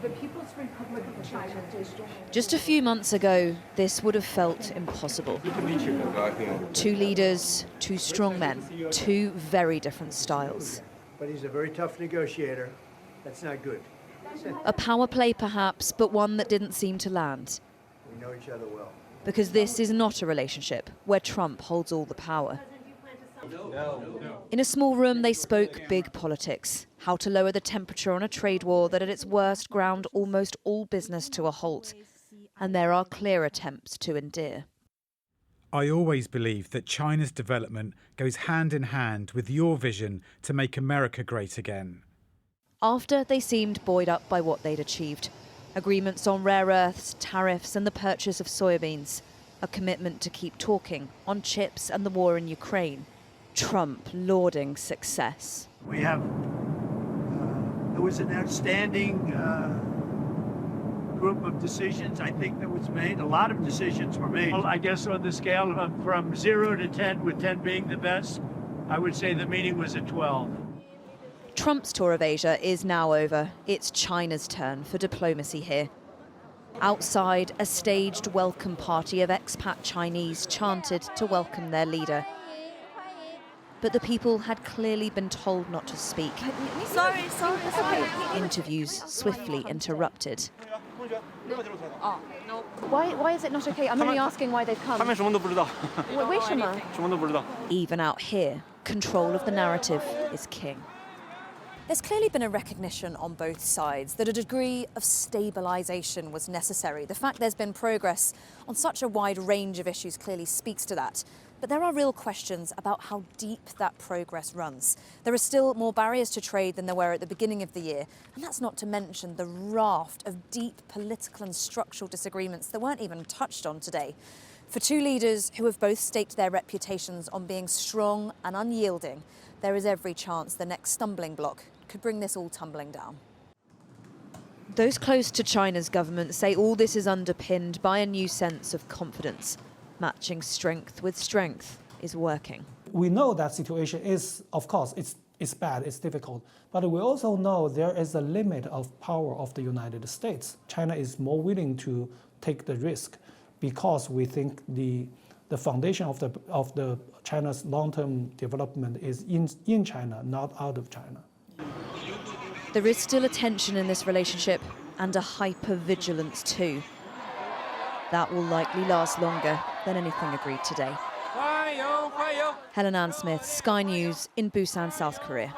the People's Republic of China. Just a few months ago, this would have felt impossible. Two leaders, two strong men, two very different styles. But he's a very tough negotiator. That's not good. A power play perhaps, but one that didn't seem to land. We know each other well. Because this is not a relationship where Trump holds all the power. In a small room, they spoke big politics, how to lower the temperature on a trade war that at its worst ground almost all business to a halt. And there are clear attempts to endear. I always believe that China's development goes hand in hand with your vision to make America great again. After they seemed buoyed up by what they'd achieved. Agreements on rare earths, tariffs and the purchase of soybeans. A commitment to keep talking on chips and the war in Ukraine. Trump lauding success. We have, it was an outstanding group of decisions, I think, that was made. A lot of decisions were made. Well, I guess on the scale from 0 to 10, with 10 being the best, I would say the meeting was a 12. Trump's tour of Asia is now over. It's China's turn for diplomacy here. Outside, a staged welcome party of expat Chinese chanted to welcome their leader. But the people had clearly been told not to speak. Sorry. Interviews swiftly interrupted. Why is it not okay? I'm only asking why they've come. Even out here, control of the narrative is king. There's clearly been a recognition on both sides that a degree of stabilisation was necessary. The fact there's been progress on such a wide range of issues clearly speaks to that. But there are real questions about how deep that progress runs. There are still more barriers to trade than there were at the beginning of the year. And that's not to mention the raft of deep political and structural disagreements that weren't even touched on today. For two leaders who have both staked their reputations on being strong and unyielding, there is every chance the next stumbling block could bring this all tumbling down. Those close to China's government say all this is underpinned by a new sense of confidence. Matching strength with strength is working. We know that situation is, of course, it's bad, it's difficult, but we also know there is a limit of power of the United States. China is more willing to take the risk because we think the foundation of the China's long-term development is in China, not out of China. There is still a tension in this relationship and a hyper-vigilance too. That will likely last longer than anything agreed today. Helen Ann Smith, Sky News in Busan, South Korea.